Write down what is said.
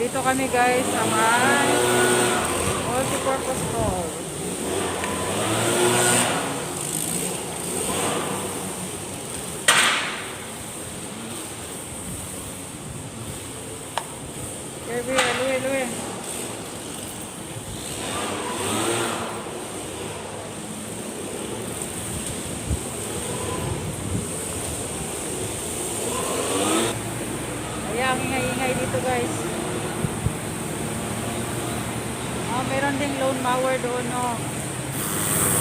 Dito kami guys sa may multi-purpose mall. Kirby, luwi. Ayan, ingay-ingay dito guys. Meron ding lawn mower doon, no.